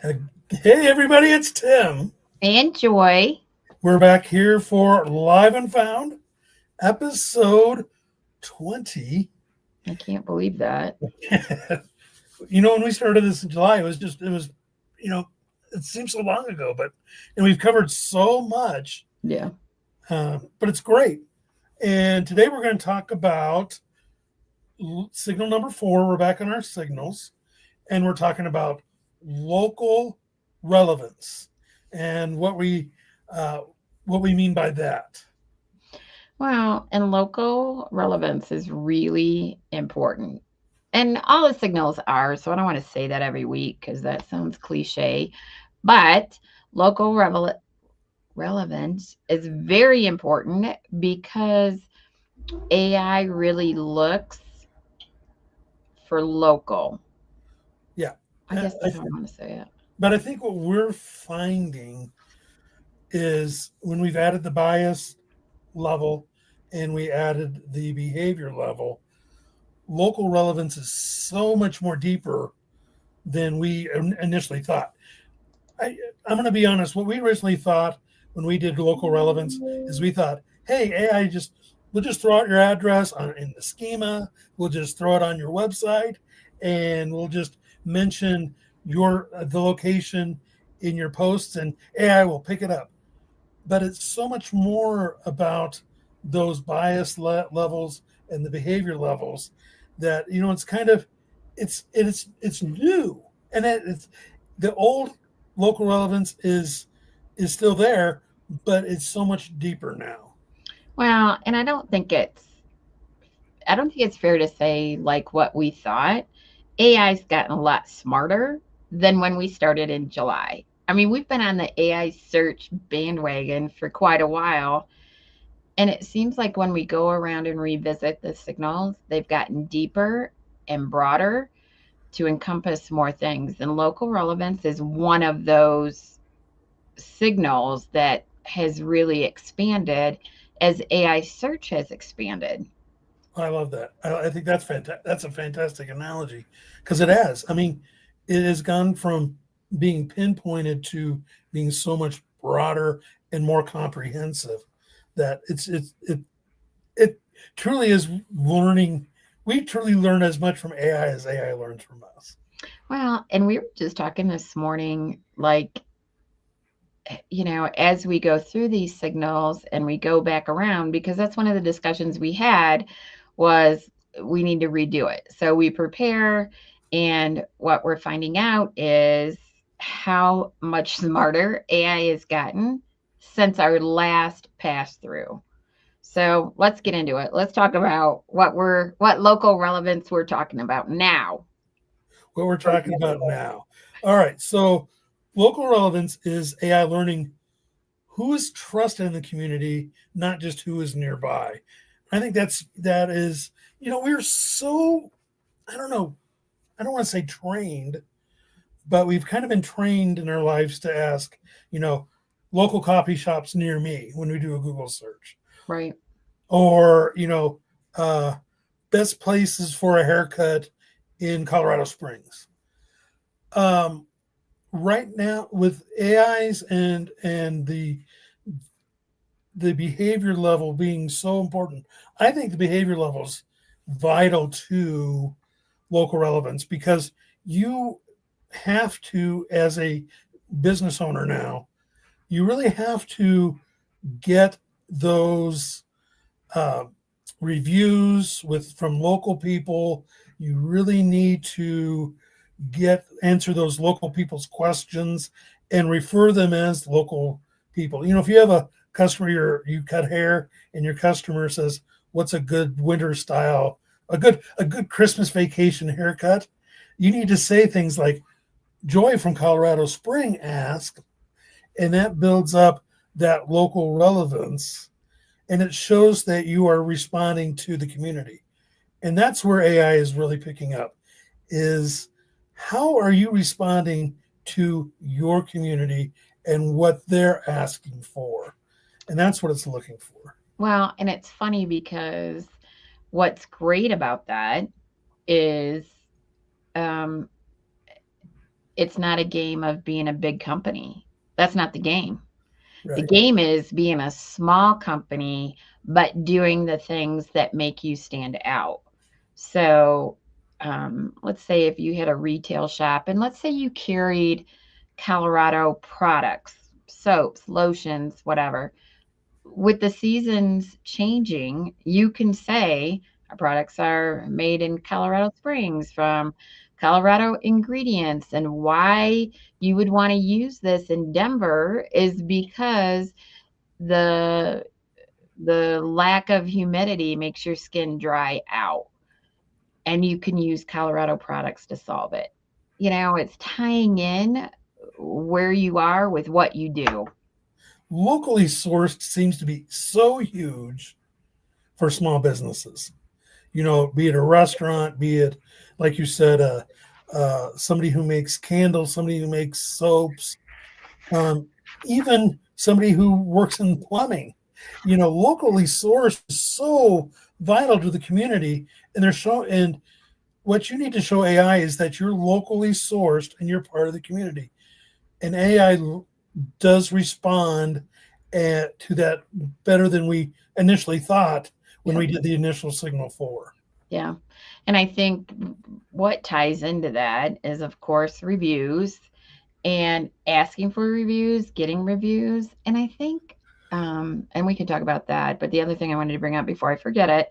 Hey, everybody, it's Tim. And Joy. We're back here for Live and Found, episode 20. I can't believe that. When we started this in July, you know, it seems so long ago, and we've covered so much, Yeah. but it's great. And today we're going to talk about signal number 4. We're back on our signals, and we're talking about local relevance and uh, what we mean by that. Well, and local relevance is really important. And all the signals are, so I don't want to say that every week because that sounds cliche. But local relevance is very important because AI really looks for local. Yeah, I guess I that's how I think, want to say it. but I think what we're finding is when we've added the bias level and we added the behavior level, local relevance is so much more deeper than we initially thought. I, I'm going to be honest. What we originally thought when we did local relevance is we thought, hey, AI we'll just throw out your address in the schema. We'll just throw it on your website, and we'll just mention the location in your posts, and AI will pick it up. But it's so much more about those bias levels and the behavior levels that it's kind of it's new, and it's the old local relevance is still there, but it's so much deeper now. Well, and I don't think it's fair to say like what we thought. AI's gotten a lot smarter than when we started in July. I mean, we've been on the AI search bandwagon for quite a while. And it seems like when we go around and revisit the signals, they've gotten deeper and broader to encompass more things. And local relevance is one of those signals that has really expanded as AI search has expanded. I love that. I think that's fantastic. That's a fantastic analogy because it has. I mean, it has gone from being pinpointed to being so much broader and more comprehensive that it truly is learning. We truly learn as much from AI as AI learns from us. Well, and we were just talking this morning, like, as we go through these signals and we go back around, because that's one of the discussions we had was we need to redo it. So we prepare, and what we're finding out is how much smarter AI has gotten since our last pass through. So let's get into it. Let's talk about what local relevance we're talking about now. What we're talking about now. All right. So local relevance is AI learning who is trusted in the community, not just who is nearby. I think that is, we're so, I don't know, I don't want to say trained, but we've kind of been trained in our lives to ask, you know, local coffee shops near me when we do a Google search, Right. or uh, best places for a haircut in Colorado Springs. Um, right now, with AIs and the behavior level being so important, I think the behavior level is vital to local relevance because you have to, as a business owner now, you really have to get those uh, reviews from local people. You really need to answer those local people's questions and refer them as local people. If you have a customer, you cut hair, and your customer says, "What's a good winter style? A good Christmas vacation haircut?" You need to say things like, "Joy from Colorado Spring asked," and that builds up that local relevance, and it shows that you are responding to the community. And that's where AI is really picking up is how are you responding to your community and what they're asking for? And that's what it's looking for. Well, and it's funny because what's great about that is um, it's not a game of being a big company. That's not the game. The Right. game is being a small company, but doing the things that make you stand out. So, let's say if you had a retail shop and let's say you carried Colorado products, soaps, lotions, whatever. With the seasons changing, you can say our products are made in Colorado Springs from Colorado ingredients. And why you would want to use this in Denver is because the the lack of humidity makes your skin dry out, and you can use Colorado products to solve it. You know, it's tying in where you are with what you do. Locally sourced seems to be so huge for small businesses. Be it a restaurant, be it, like you said, somebody who makes candles, somebody who makes soaps, um, even somebody who works in plumbing. Locally sourced is so vital to the community, and what you need to show AI is that you're locally sourced and you're part of the community. And AI does respond to that better than we initially thought when Yeah. we did the initial signal for. Yeah. And I think what ties into that is, of course, reviews and asking for reviews, getting reviews. And I think, and we can talk about that. But the other thing I wanted to bring up before I forget it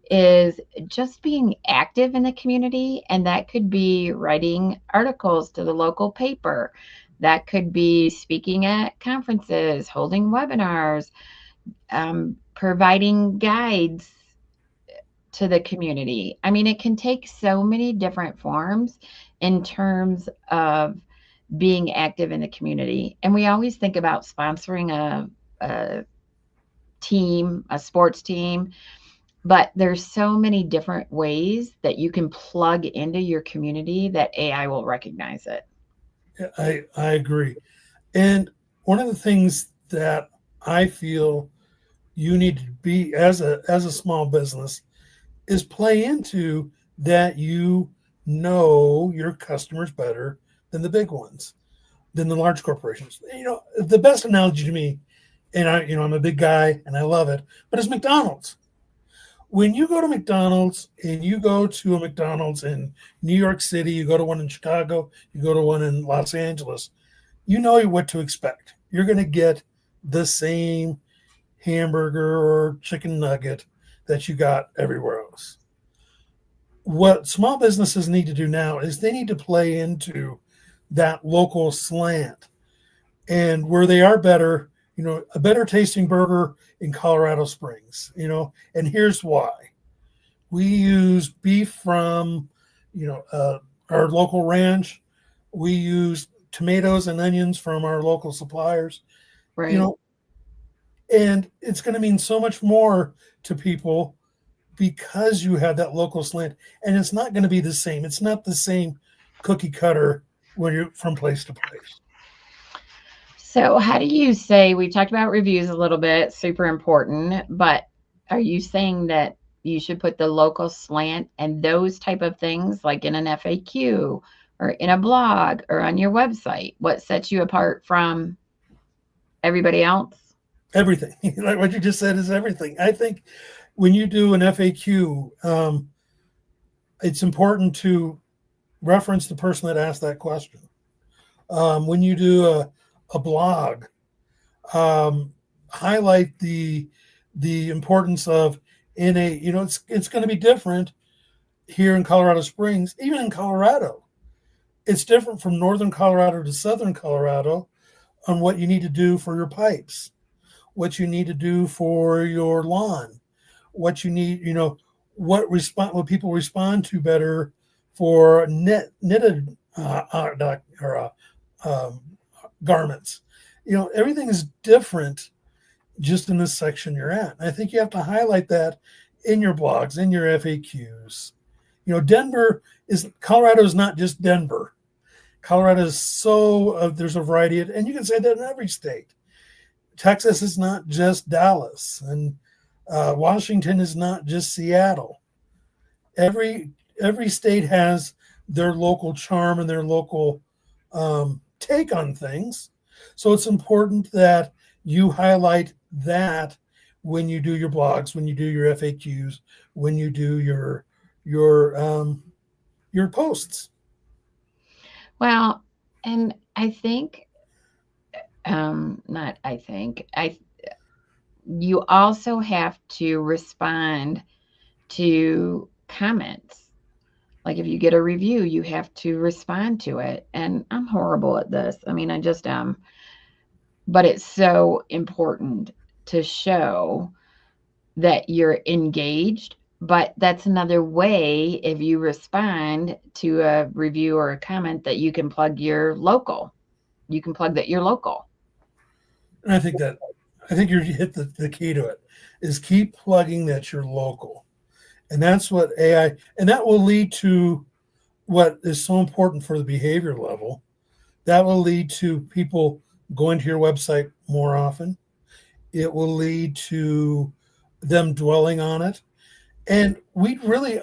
is just being active in the community. And that could be writing articles to the local paper, that could be speaking at conferences, holding webinars, providing guides to the community. I mean, it can take so many different forms in terms of being active in the community. And we always think about sponsoring a team, a sports team, but there's so many different ways that you can plug into your community that AI will recognize it. I agree. And one of the things that I feel you need to be as a small business is play into that you know your customers better than the big ones, than the large corporations. The best analogy to me, and I'm a big guy and I love it, but it's McDonald's. When you go to McDonald's and you go to a McDonald's in New York City, you go to one in Chicago, you go to one in Los Angeles, you know what to expect. You're going to get the same hamburger or chicken nugget that you got everywhere else. What small businesses need to do now is they need to play into that local slant, and where they are better, a better tasting burger in Colorado Springs, and here's why. We use beef from, our local ranch. We use tomatoes and onions from our local suppliers, you Right. know, and it's going to mean so much more to people because you have that local slant, and it's not going to be the same. It's not the same cookie cutter when you're from place to place. So, how do you say we talked about reviews a little bit, super important, but are you saying that you should put the local slant and those type of things like in an FAQ or in a blog or on your website? What sets you apart from everybody else? Everything, like what you just said, is everything. I think when you do an FAQ, it's important to reference the person that asked that question. When you do a blog, um, highlight the importance of in a it's going to be different here in Colorado Springs, even in Colorado. It's different from northern Colorado to southern Colorado on what you need to do for your pipes, what you need to do for your lawn, what you need, what people respond to better for knitted um, garments. Everything is different just in this section you're at. I think you have to highlight that in your blogs, in your FAQs. Colorado is not just Denver. Colorado is there's a variety and you can say that in every state. Texas is not just Dallas, and Washington is not just Seattle. Every state has their local charm and their local take on things. So it's important that you highlight that when you do your blogs, when you do your FAQs, when you do your your posts. Well, and I think, not I think, you also have to respond to comments. Like if you get a review, you have to respond to it. And I'm horrible at this. I mean, I just am. But it's so important to show that you're engaged. But that's another way, if you respond to a review or a comment, that you can plug your local. You can plug that you're local. And I think you hit the key to it is keep plugging that you're local. And that's what AI and that will lead to what is so important for the behavior level. That will lead to people going to your website more often. It will lead to them dwelling on it. And we really,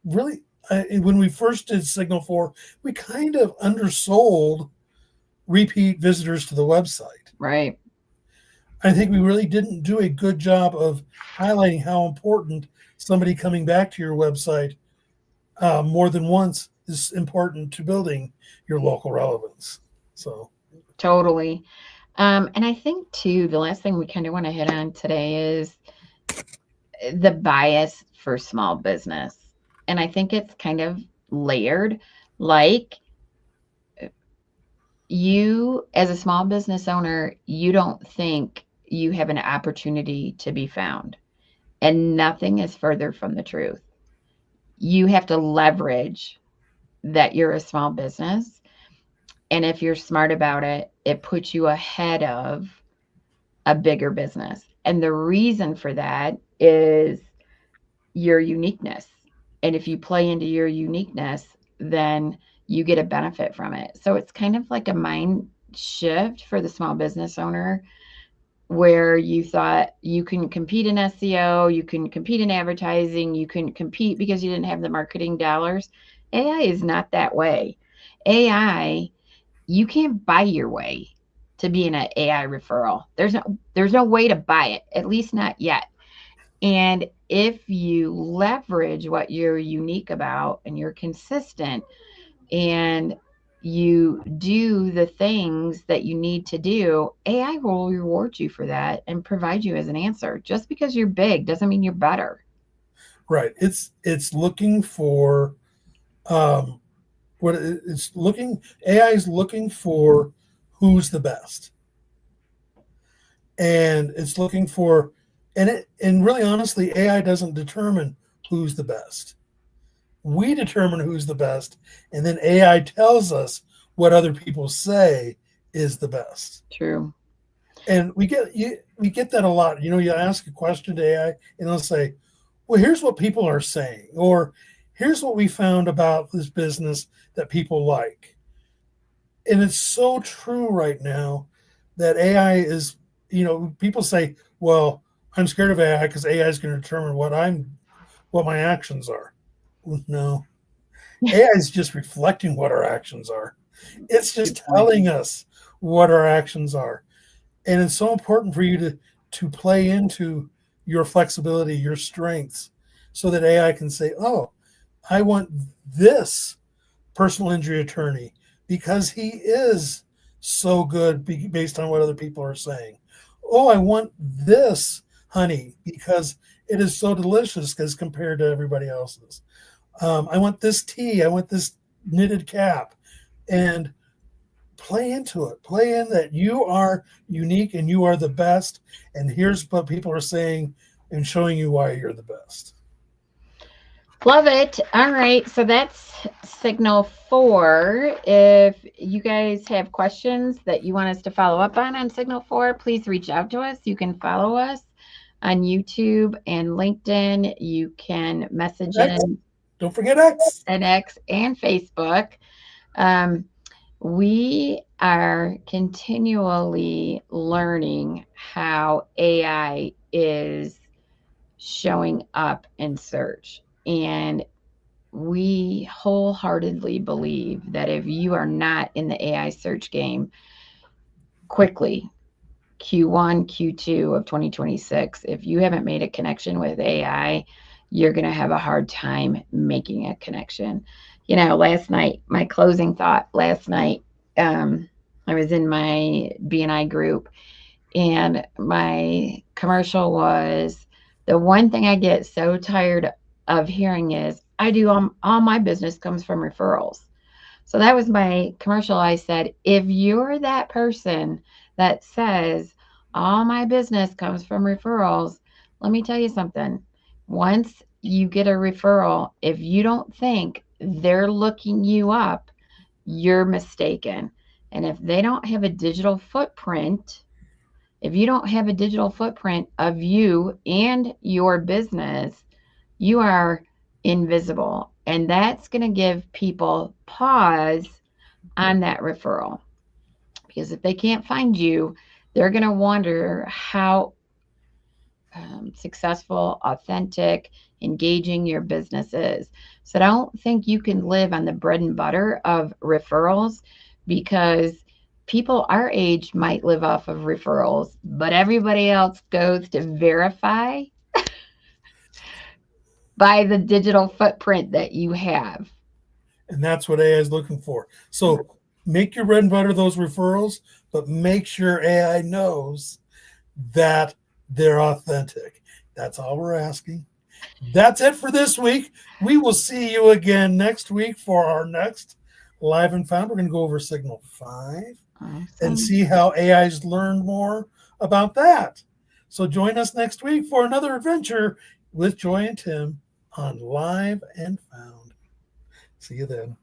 when we first did Signal 4, we kind of undersold repeat visitors to the website. Right. I think we really didn't do a good job of highlighting how important somebody coming back to your website more than once is important to building your local relevance. So, Totally. And I think too, the last thing we kind of want to hit on today is the bias for small business. And I think it's kind of layered. Like, you, as a small business owner, you don't think you have an opportunity to be found. And nothing is further from the truth. You have to leverage that you're a small business. And if you're smart about it, it puts you ahead of a bigger business. And the reason for that is your uniqueness. And if you play into your uniqueness, then you get a benefit from it. So it's kind of like a mind shift for the small business owner, where you thought you can compete in SEO, you can compete in advertising, you can compete because you didn't have the marketing dollars. AI is not that way. AI, you can't buy your way to be an AI referral. There's no way to buy it, at least not yet. And if you leverage what you're unique about and you're consistent and you do the things that you need to do, AI will reward you for that and provide you as an answer. Just because you're big doesn't mean you're better. right, it's looking for what it's looking AI is looking for who's the best, and it's looking for and really honestly, AI doesn't determine who's the best. We determine who's the best, and then AI tells us what other people say is the best. True. And we get that a lot. You know, you ask a question to AI, and it'll say, "Well, here's what people are saying," or "Here's what we found about this business that people like." And it's so true right now that AI is. You know, people say, "Well, I'm scared of AI because AI is going to determine what my actions are." Well, no, AI is just reflecting what our actions are. It's Good just point. telling us what our actions are. And it's so important for you to play into your flexibility, your strengths, so that AI can say, "Oh, I want this personal injury attorney because he is so good based on what other people are saying. Oh, I want this honey because it is so delicious as compared to everybody else's. I want this tea. I want this knitted cap." And play into it. Play in that you are unique and you are the best. And here's what people are saying and showing you why you're the best. Love it. All right. So that's signal 4. If you guys have questions that you want us to follow up on signal 4, please reach out to us. You can follow us on YouTube and LinkedIn. You can message X. in Don't forget X. an X and Facebook. Um, we are continually learning how AI is showing up in search. And we wholeheartedly believe that if you are not in the AI search game quickly, Q1, Q2 of 2026, if you haven't made a connection with AI, you're going to have a hard time making a connection. Last night, my closing thought last night, I was in my BNI group, and my commercial was, the one thing I get so tired of hearing is, I do all my business comes from referrals. So that was my commercial. I said, if you're that person that says, all my business comes from referrals, let me tell you something. Once you get a referral, if you don't think they're looking you up, you're mistaken. And if they don't have a digital footprint, if you don't have a digital footprint of you and your business, you are invisible. And that's going to give people pause on that referral. Because if they can't find you, they're going to wonder how successful, authentic, engaging your business is. So don't think you can live on the bread and butter of referrals, because people our age might live off of referrals, but everybody else goes to verify by the digital footprint that you have. And that's what AI is looking for. So make your bread and butter those referrals, but make sure AI knows that they're authentic. That's all we're asking. That's it for this week. We will see you again next week for our next Live and Found. We're going to go over Signal 5 and Awesome. see how AI's learned more about that. So join us next week for another adventure with Joy and Tim on Live and Found. See you then.